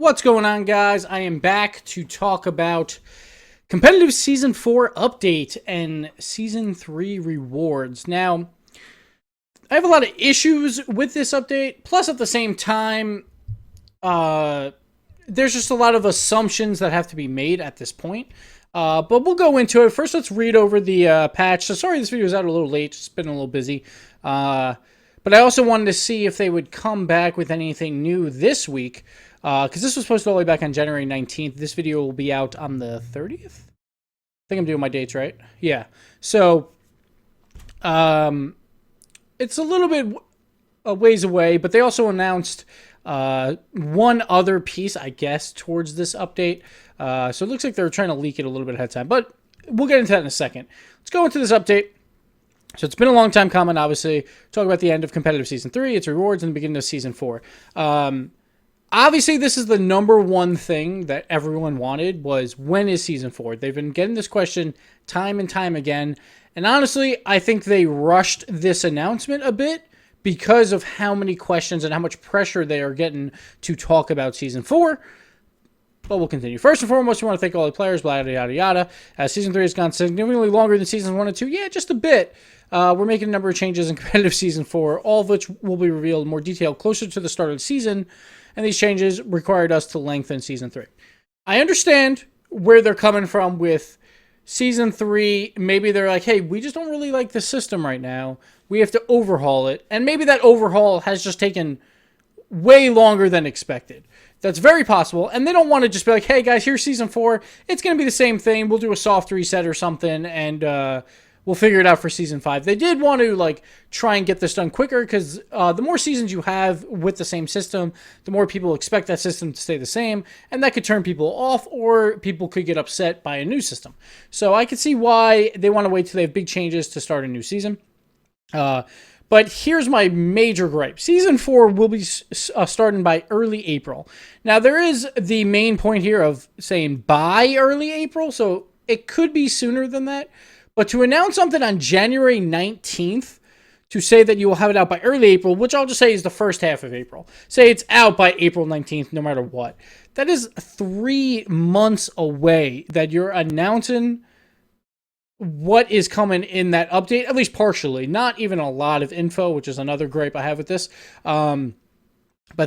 What's going on, guys? I am back to talk about competitive Season 4 update and Season 3 rewards. Now, I have a lot of issues with this update, plus at the same time, there's just a lot of assumptions that have to be made at this point. But we'll go into it. First, let's read over the patch. So sorry this video is out a little late. It's been a little busy. But I also wanted to see if they would come back with anything new this week. Because this was posted all the way back on January 19th. This video will be out on the 30th? I think I'm doing my dates right. Yeah. So, it's a little bit a ways away, but they also announced one other piece, I guess, towards this update. So it looks like they're trying to leak it a little bit ahead of time, but we'll get into that in a second. Let's go into this update. So it's been a long time coming, obviously. Talk about the end of competitive Season 3, its rewards, and the beginning of Season 4. Obviously, this is the number one thing that everyone wanted was, when is Season 4? They've been getting this question time and time again. And honestly, I think they rushed this announcement a bit because of how many questions and how much pressure they are getting to talk about Season 4. But we'll continue. First and foremost, we want to thank all the players, blah, yada, yada, yada. Season 3 has gone significantly longer than Seasons 1 and 2. Yeah, just a bit. We're making a number of changes in competitive Season 4, all of which will be revealed in more detail closer to the start of the season. And these changes required us to lengthen Season 3. I understand where they're coming from with Season 3. Maybe they're like, hey, we just don't really like the system right now. We have to overhaul it. And maybe that overhaul has just taken way longer than expected. That's very possible. And they don't want to just be like, hey, guys, here's Season 4. It's going to be the same thing. We'll do a soft reset or something, and we'll figure it out for Season 5. They did want to try and get this done quicker because the more seasons you have with the same system, the more people expect that system to stay the same, and that could turn people off, or people could get upset by a new system. So I could see why they want to wait till they have big changes to start a new season. But here's my major gripe. Season 4 will be starting by early April. Now, there is the main point here of saying by early April, so it could be sooner than that. But to announce something on January 19th, to say that you will have it out by early April, which I'll just say is the first half of April. Say it's out by April 19th, no matter what. That is 3 months away that you're announcing what is coming in that update, at least partially. Not even a lot of info, which is another gripe I have with this. But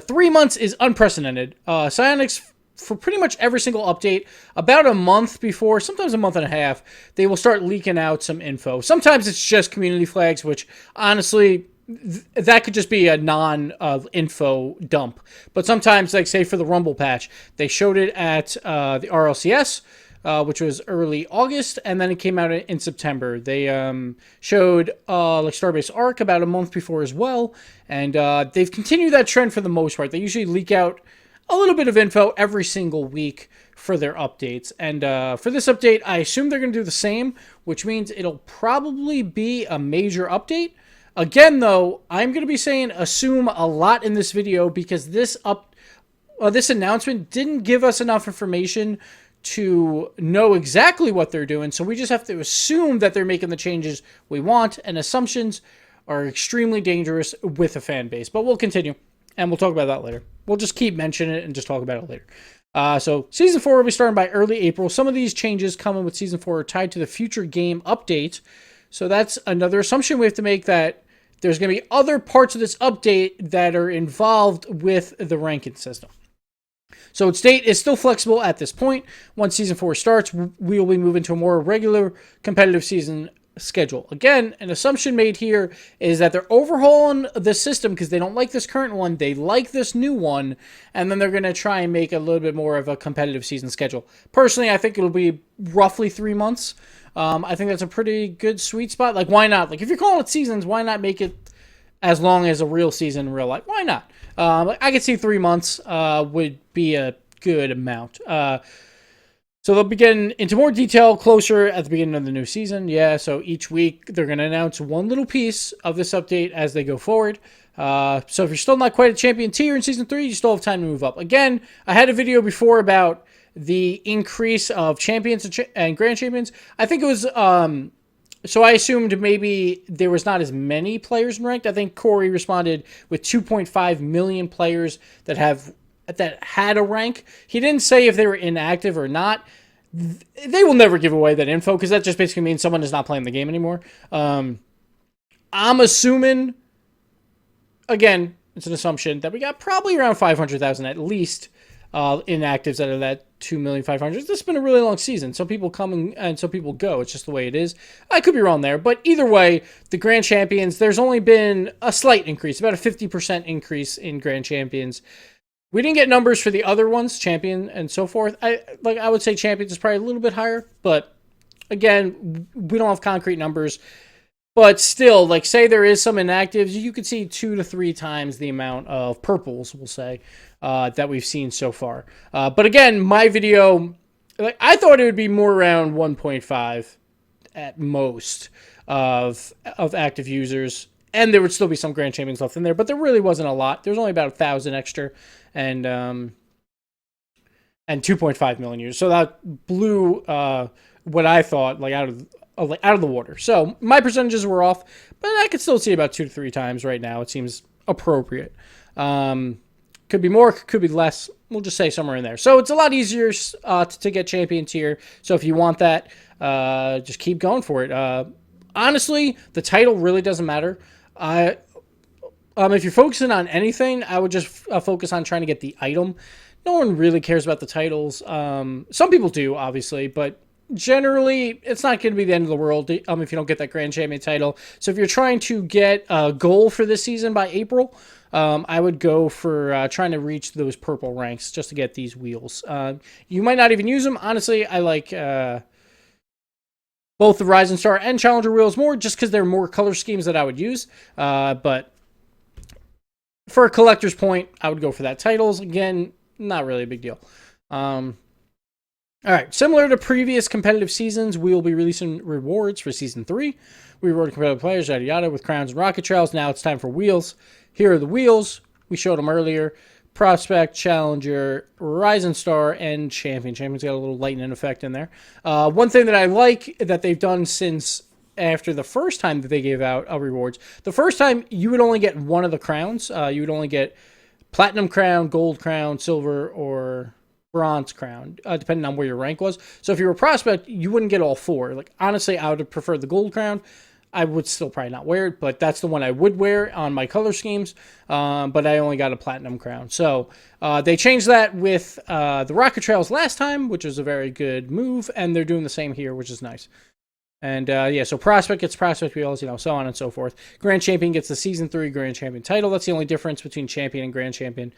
3 months is unprecedented. Psyonix, for pretty much every single update, about a month before, sometimes a month and a half, they will start leaking out some info. Sometimes it's just community flags, which honestly, that could just be a non-info dump. But sometimes, like say for the Rumble patch, they showed it at the RLCS, which was early August, and then it came out in September. They showed Starbase Arc about a month before as well, and they've continued that trend for the most part. They usually leak out a little bit of info every single week for their updates. And for this update, I assume they're going to do the same, which means it'll probably be a major update. Again, though, I'm going to be saying assume a lot in this video because this announcement didn't give us enough information to know exactly what they're doing. So we just have to assume that they're making the changes we want, and assumptions are extremely dangerous with a fan base. But we'll continue, and we'll talk about that later. We'll just keep mentioning it and just talk about it later. So Season 4 will be starting by early April. Some of these changes coming with Season 4 are tied to the future game update. So that's another assumption we have to make, that there's going to be other parts of this update that are involved with the ranking system. So its date is still flexible at this point. Once Season 4 starts, we will be moving to a more regular competitive season schedule. Again, an assumption made here is that they're overhauling the system because they don't like this current one. They like this new one, and then they're going to try and make a little bit more of a competitive season schedule. Personally, I think it'll be roughly 3 months. I think that's a pretty good sweet spot. Why not? If you're calling it seasons, why not make it as long as a real season in real life? Why not? I could see 3 months would be a good amount. So they'll be getting into more detail closer at the beginning of the new season. Yeah, so each week they're going to announce one little piece of this update as they go forward. So if you're still not quite a champion tier in Season 3, you still have time to move up. Again, I had a video before about the increase of champions and grand champions. I think it was... So I assumed maybe there was not as many players in ranked. I think Corey responded with 2.5 million players that have that had a rank. He didn't say if they were inactive or not. They will never give away that info because that just basically means someone is not playing the game anymore. I'm assuming, again, it's an assumption that we got probably around 500,000 at least inactives out of that 2,500,000. This has been a really long season. Some people come and some people go. It's just the way it is. I could be wrong there, but either way, the Grand Champions, there's only been a slight increase, about a 50% increase in Grand Champions. We didn't get numbers for the other ones, Champion and so forth. I would say Champions is probably a little bit higher, but again, we don't have concrete numbers. But still, like, say there is some inactives, you could see 2 to 3 times the amount of purples, we'll say, that we've seen so far. But again, my video, like, I thought it would be more around 1.5 at most of active users, and there would still be some Grand Champions left in there, but there really wasn't a lot. There's only about 1,000 extra, and 2.5 million users. So that blew what I thought like out of the water. So my percentages were off, but I could still see about 2 to 3 times right now. It seems appropriate. Could be more, could be less. We'll just say somewhere in there. So it's a lot easier to get champion tier. So if you want that, just keep going for it. Honestly, the title really doesn't matter. If you're focusing on anything, I would just focus on trying to get the item. No one really cares about the titles. Some people do, obviously, but generally, it's not going to be the end of the world if you don't get that Grand Champion title. So if you're trying to get a goal for this season by April, I would go for trying to reach those purple ranks just to get these wheels. You might not even use them. Honestly, I like both the Rising Star and Challenger wheels more just because they're more color schemes that I would use. But for a collector's point, I would go for that. Titles, again, not really a big deal. All right, similar to previous competitive seasons, we will be releasing rewards for Season 3. We reward competitive players, yada yada, with crowns and rocket trails. Now it's time for wheels. Here are the wheels. We showed them earlier. Prospect, Challenger, Rising Star, and Champion. Champion's got a little lightning effect in there. One thing that I like that they've done since after the first time that they gave out rewards, the first time you would only get one of the crowns. You would only get Platinum Crown, Gold Crown, Silver, or Bronze Crown, depending on where your rank was. So if you were a prospect, you wouldn't get all 4. Like, honestly, I would have preferred the Gold Crown. I would still probably not wear it, but that's the one I would wear on my color schemes. But I only got a Platinum Crown. So they changed that with the Rocket Trails last time, which was a very good move, and they're doing the same here, which is nice. And yeah, so Prospect gets Prospect wheels, so on and so forth. Grand Champion gets the Season 3 Grand Champion title. That's the only difference between Champion and Grand Champion.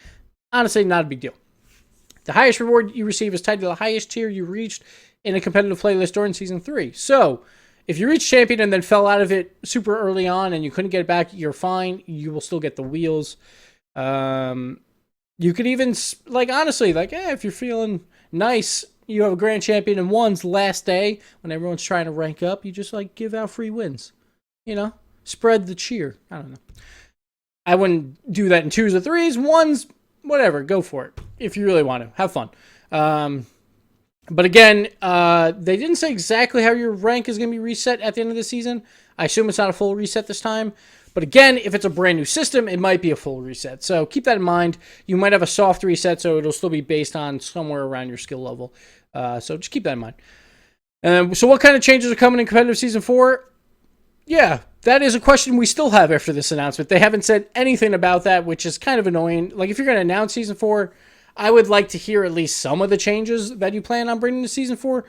Honestly, not a big deal. The highest reward you receive is tied to the highest tier you reached in a competitive playlist during Season 3. So, if you reach Champion and then fell out of it super early on and you couldn't get it back, you're fine. You will still get the wheels. You could even, like, honestly, like, if you're feeling nice, you have a Grand Champion in one's last day when everyone's trying to rank up, you just, like, give out free wins. Spread the cheer. I don't know. I wouldn't do that in 2s or 3s. 1s, whatever, go for it. If you really want to. Have fun. But again, they didn't say exactly how your rank is going to be reset at the end of the season. I assume it's not a full reset this time. But again, if it's a brand new system, it might be a full reset. So keep that in mind. You might have a soft reset, so it'll still be based on somewhere around your skill level. So just keep that in mind. So what kind of changes are coming in competitive Season 4? Yeah, that is a question we still have after this announcement. They haven't said anything about that, which is kind of annoying. Like, if you're going to announce Season 4, I would like to hear at least some of the changes that you plan on bringing to Season 4.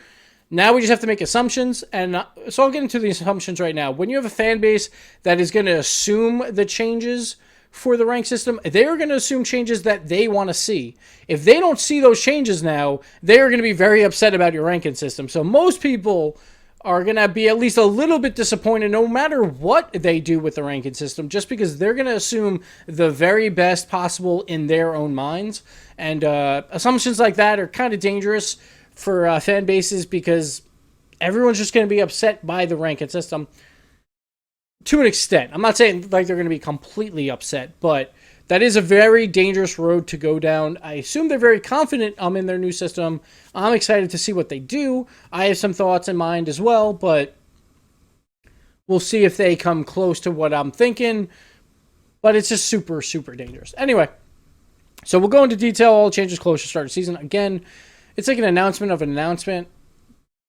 Now we just have to make assumptions, and so I'll get into the assumptions right now. When you have a fan base that is going to assume the changes for the rank system, they are going to assume changes that they want to see. If they don't see those changes now, they are going to be very upset about your ranking system. So most people are going to be at least a little bit disappointed no matter what they do with the ranking system, just because they're going to assume the very best possible in their own minds. And assumptions like that are kind of dangerous for fan bases because everyone's just going to be upset by the ranking system to an extent. I'm not saying like they're going to be completely upset, but that is a very dangerous road to go down. I assume they're very confident in their new system. I'm excited to see what they do. I have some thoughts in mind as well, but we'll see if they come close to what I'm thinking. But it's just super, super dangerous. Anyway, So we'll go into detail, all changes close to start of season. Again, it's like an announcement of an announcement.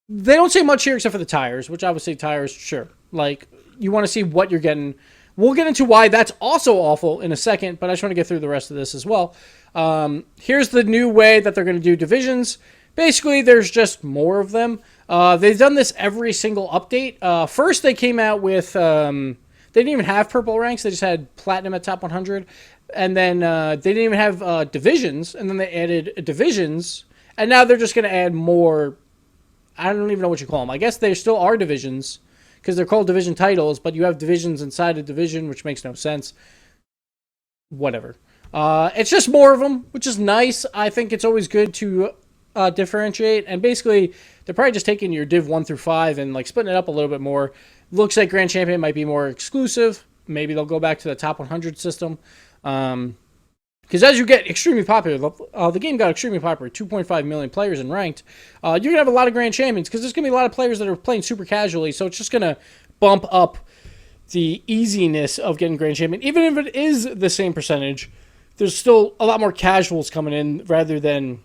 They don't say much here except for the tires, which obviously tires, sure. Like, you want to see what you're getting. We'll get into why that's also awful in a second, but I just want to get through the rest of this as well. Here's the new way that they're going to do divisions. Basically, there's just more of them. They've done this every single update. First, they came out with... they didn't even have purple ranks. They just had platinum at top 100. And then they didn't even have divisions. And then they added divisions. And now they're just going to add more... I don't even know what you call them. I guess there still are divisions because they're called division titles, but you have divisions inside a division, which makes no sense. Whatever. It's just more of them, which is nice. I think it's always good to differentiate. And basically, they're probably just taking your Div 1 through 5 and like splitting it up a little bit more. Looks like Grand Champion might be more exclusive. Maybe they'll go back to the top 100 system. Because as you get extremely popular, the game got extremely popular, 2.5 million players in ranked, you're going to have a lot of Grand Champions because there's going to be a lot of players that are playing super casually, so it's just going to bump up the easiness of getting Grand Champion. Even if it is the same percentage, there's still a lot more casuals coming in rather than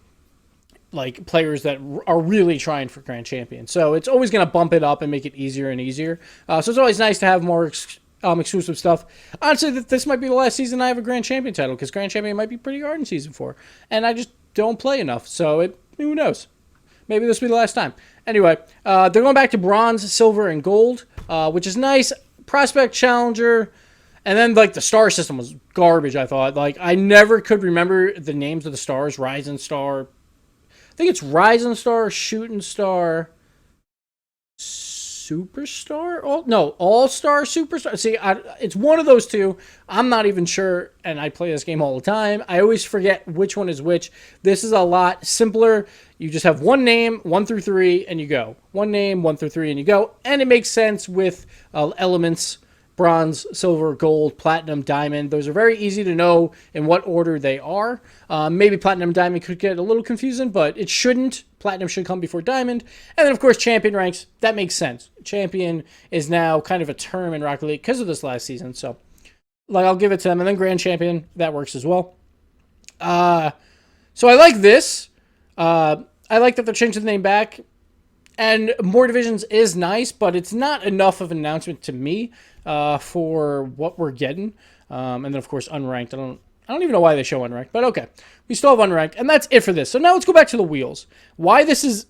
like players that are really trying for Grand Champion. So it's always going to bump it up and make it easier and easier. So it's always nice to have more exclusive stuff. Honestly, this might be the last season I have a Grand Champion title because Grand Champion might be pretty hard in Season 4. And I just don't play enough. So who knows? Maybe this will be the last time. Anyway, they're going back to bronze, silver, and gold, which is nice. Prospect, challenger, and then like the star system was garbage, I thought. Like I never could remember the names of the stars. Rising Star. I think it's Rising Star, Shooting Star, Superstar? All-Star Superstar. See, it's one of those two. I'm not even sure, and I play this game all the time. I always forget which one is which. This is a lot simpler. You just have one name, 1 through 3, and you go. One name, 1 through 3, and you go. And it makes sense with elements, bronze, silver, gold, platinum, diamond. Those are very easy to know in what order they are. Maybe platinum, diamond could get a little confusing, but it shouldn't. Platinum should come before diamond. And then, of course, champion ranks. That makes sense. Champion is now kind of a term in Rocket League because of this last season. So, like, I'll give it to them. And then Grand Champion, that works as well. So I like this. I like that they're changing the name back. And more divisions is nice, but it's not enough of an announcement to me for what we're getting. And then, of course, unranked. I don't even know why they show unranked, but okay. We still have unranked, and that's it for this. So now let's go back to the wheels. Why this is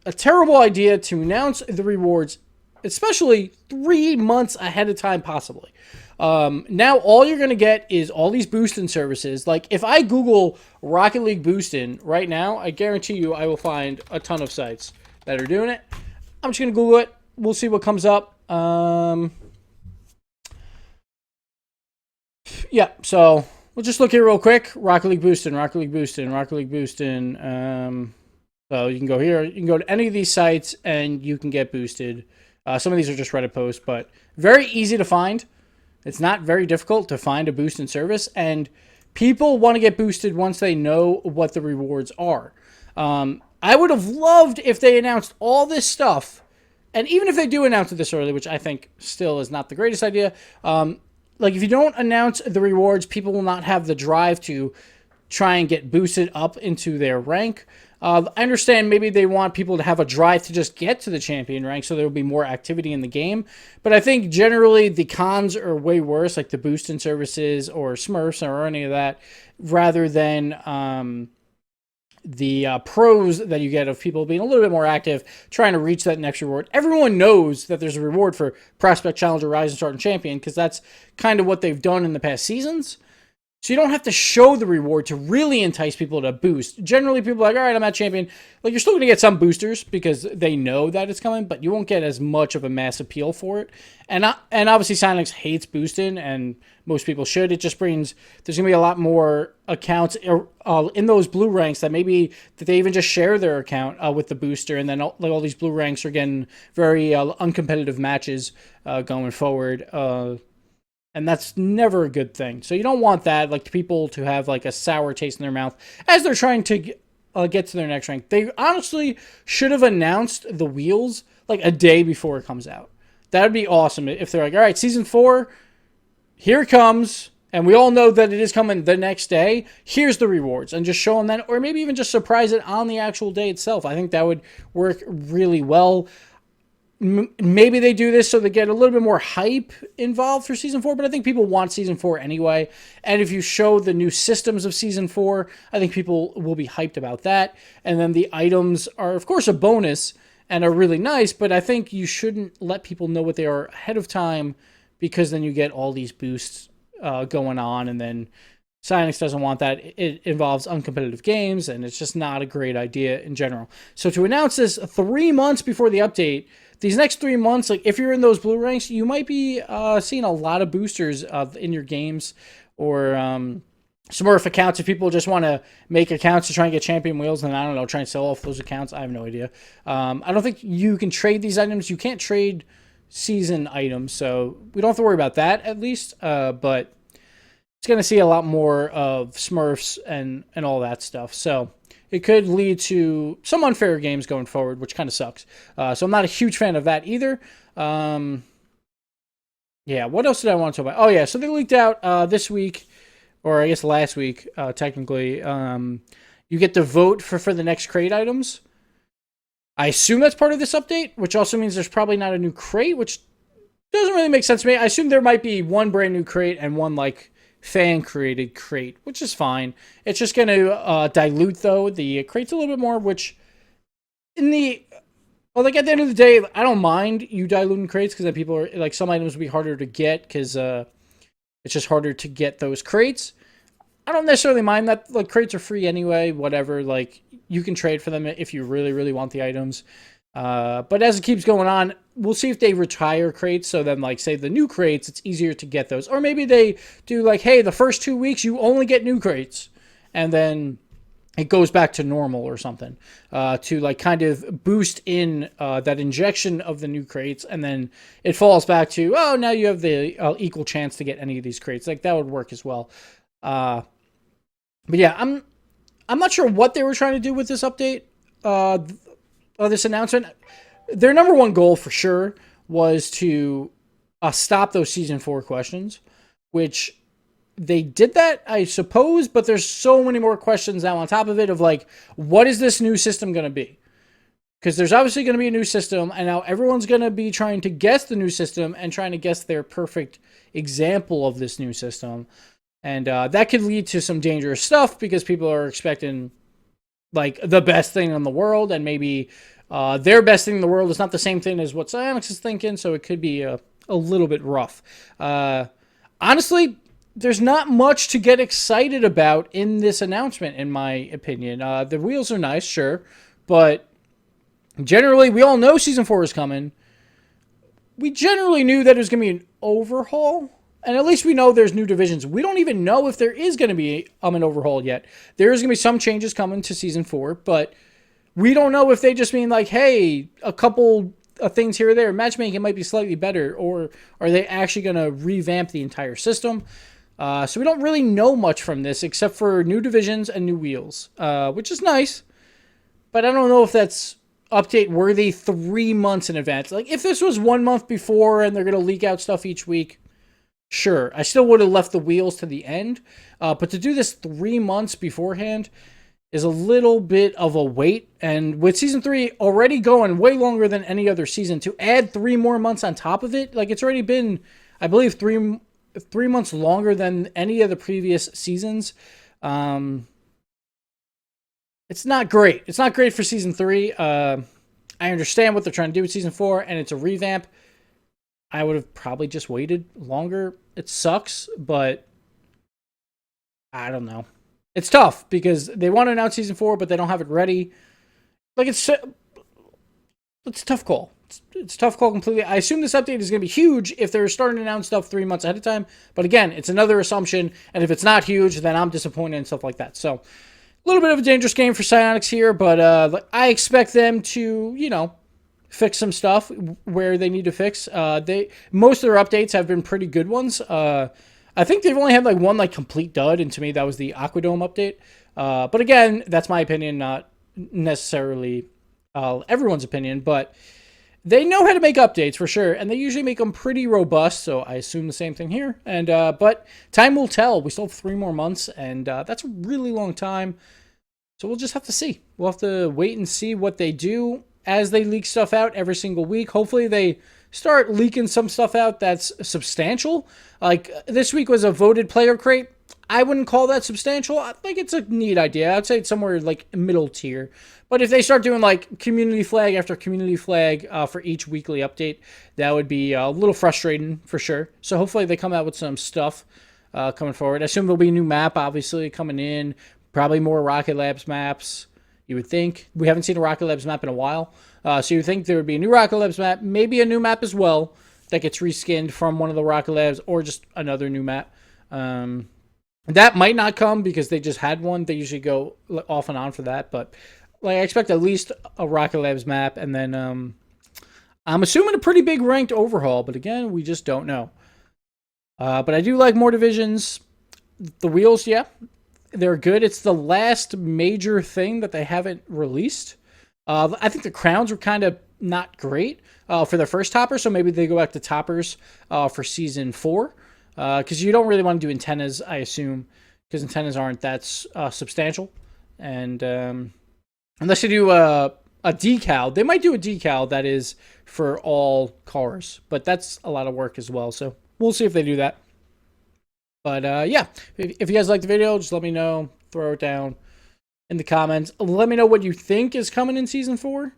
a terrible idea to announce the rewards, especially 3 months ahead of time, possibly. Now all you're going to get is all these boosting services. Like, if I Google Rocket League boosting right now, I guarantee you I will find a ton of sites that are doing it. I'm just going to Google it. We'll see what comes up. Yeah, so we'll just look here real quick. Rocket League boosting, Rocket League boosting, Rocket League boosting. So you can go here. You can go to any of these sites and you can get boosted. Some of these are just Reddit posts, but very easy to find. It's not very difficult to find a boosting service, and people want to get boosted once they know what the rewards are. I would have loved if they announced all this stuff, and even if they do announce it this early, which I think still is not the greatest idea, like if you don't announce the rewards, people will not have the drive to try and get boosted up into their rank. I understand maybe they want people to have a drive to just get to the champion rank so there will be more activity in the game. But I think generally the cons are way worse, like the boosting services or Smurfs or any of that, rather than the pros that you get of people being a little bit more active, trying to reach that next reward. Everyone knows that there's a reward for Prospect, Challenger, Rising Star, and Champion because that's kind of what they've done in the past seasons. So you don't have to show the reward to really entice people to boost. Generally, people are like, all right, I'm at champion. Like, you're still going to get some boosters because they know that it's coming, but you won't get as much of a mass appeal for it. And obviously, Silex hates boosting, and most people should. It just brings, there's going to be a lot more accounts in those blue ranks that maybe that they even just share their account with the booster, and then all these blue ranks are getting very uncompetitive matches going forward. And that's never a good thing. So you don't want that, like people to have like a sour taste in their mouth as they're trying to get to their next rank. They honestly should have announced the wheels like a day before it comes out. That would be awesome if they're like, all right, season 4, here it comes. and we all know that it is coming the next day, here's the rewards, and just show them that, or maybe even just surprise it on the actual day itself. I think that would work really well. Maybe they do this so they get a little bit more hype involved for Season 4, but I think people want Season 4 anyway. And if you show the new systems of Season 4, I think people will be hyped about that. And then the items are, of course, a bonus and are really nice, but I think you shouldn't let people know what they are ahead of time, because then you get all these boosts going on, and then Psyonix doesn't want that. It involves uncompetitive games, and it's just not a great idea in general. So to announce this 3 months before the update, these next 3 months, like if you're in those blue ranks, you might be seeing a lot of boosters in your games, or Smurf accounts. If people just want to make accounts to try and get champion wheels, and I don't know, try and sell off those accounts, I have no idea. I don't think you can trade these items. You can't trade season items, so we don't have to worry about that at least. But it's going to see a lot more of Smurfs and all that stuff. So it could lead to some unfair games going forward, which kind of sucks. So I'm not a huge fan of that either. Yeah, what else did I want to talk about? Oh, yeah, so they leaked out this week, or I guess last week, technically. You get to vote for the next crate items. I assume that's part of this update, which also means there's probably not a new crate, which doesn't really make sense to me. I assume there might be one brand new crate and one, like, fan-created crate, which is fine. It's just going to dilute, though, the crates a little bit more, which at the end of the day, I don't mind you diluting crates, because then people are, like, some items will be harder to get, because it's just harder to get those crates. I don't necessarily mind that. Like, crates are free anyway, whatever. Like, you can trade for them if you really, really want the items. But as it keeps going on, we'll see if they retire crates. So then, like, say the new crates, it's easier to get those. Or maybe they do, like, hey, the first 2 weeks, you only get new crates. And then it goes back to normal or something. To, like, kind of boost in that injection of the new crates. And then it falls back to, oh, now you have the equal chance to get any of these crates. Like, that would work as well. But yeah, I'm not sure what they were trying to do with this update. This announcement, their number one goal for sure was to stop those Season 4 questions, which they did that, I suppose, but there's so many more questions now on top of it of, like, what is this new system going to be? Because there's obviously going to be a new system, and now everyone's going to be trying to guess the new system and trying to guess their perfect example of this new system. And that could lead to some dangerous stuff, because people are expecting, like, the best thing in the world, and maybe their best thing in the world is not the same thing as what Psyonix is thinking, so it could be a little bit rough. Honestly, there's not much to get excited about in this announcement, in my opinion. The wheels are nice, sure, but generally, we all know Season 4 is coming. We generally knew that it was going to be an overhaul. And at least we know there's new divisions. We don't even know if there is going to be an overhaul yet. There is going to be some changes coming to Season 4, but we don't know if they just mean, like, hey, a couple of things here or there. Matchmaking might be slightly better, or are they actually going to revamp the entire system? So we don't really know much from this, except for new divisions and new wheels, which is nice. But I don't know if that's update worthy 3 months in advance. Like, if this was 1 month before and they're going to leak out stuff each week, sure, I still would have left the wheels to the end. But to do this 3 months beforehand is a little bit of a wait. And with Season 3 already going way longer than any other season, to add 3 more months on top of it, like, it's already been, I believe, three months longer than any of the previous seasons. It's not great. It's not great for Season 3. I understand what they're trying to do with Season 4, and it's a revamp. I would have probably just waited longer. It sucks, but I don't know. It's tough because they want to announce Season 4, but they don't have it ready. Like, it's a tough call. It's a tough call completely. I assume this update is going to be huge if they're starting to announce stuff 3 months ahead of time. But again, it's another assumption, and if it's not huge, then I'm disappointed and stuff like that. So, a little bit of a dangerous game for Psyonix here, but I expect them to, fix some stuff where they need to fix. Most of their updates have been pretty good ones. I think they've only had one complete dud, and to me that was the Aquadome update. But again, that's my opinion, not necessarily everyone's opinion. But They know how to make updates for sure, and they usually make them pretty robust. So I assume the same thing here. And but time will tell. We still have 3 more months, and that's a really long time. So we'll just have to see. We'll have to wait and see what they do as they leak stuff out every single week. Hopefully they start leaking some stuff out that's substantial. Like this week was a voted player crate. I wouldn't call that substantial. I think it's a neat idea. I'd say it's somewhere like middle tier. But if they start doing like community flag after community flag for each weekly update, that would be a little frustrating for sure. So hopefully they come out with some stuff coming forward. I assume there'll be a new map, obviously, coming in. Probably more Rocket Labs maps, you would think. We haven't seen a Rocket Labs map in a while. So you would think there would be a new Rocket Labs map, maybe a new map as well that gets reskinned from one of the Rocket Labs, or just another new map. That might not come because they just had one. They usually go off and on for that. But like I expect at least a Rocket Labs map, and then I'm assuming a pretty big ranked overhaul. But again, we just don't know. But I do like more divisions. The wheels, yeah, they're good. It's the last major thing that they haven't released. I think the crowns were kind of not great for their first topper, so maybe they go back to toppers for season 4. Because you don't really want to do antennas, I assume, because antennas aren't that substantial. And unless you do a decal, they might do a decal that is for all cars, but that's a lot of work as well. So we'll see if they do that. But yeah, if you guys like the video, just let me know. Throw it down in the comments. Let me know what you think is coming in season 4.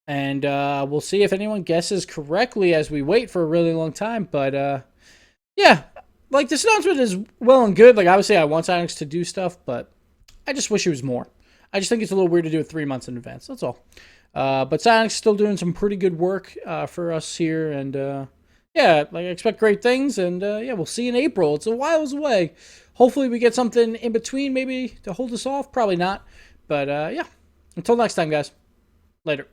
And we'll see if anyone guesses correctly as we wait for a really long time. But yeah, like this announcement is well and good. Like obviously I want Psyonix to do stuff, but I just wish it was more. I just think it's a little weird to do it 3 months in advance. That's all. But Psyonix is still doing some pretty good work for us here. And yeah, like I expect great things. And yeah, we'll see in April. It's a while away. Hopefully we get something in between maybe to hold us off. Probably not. But yeah, until next time, guys. Later.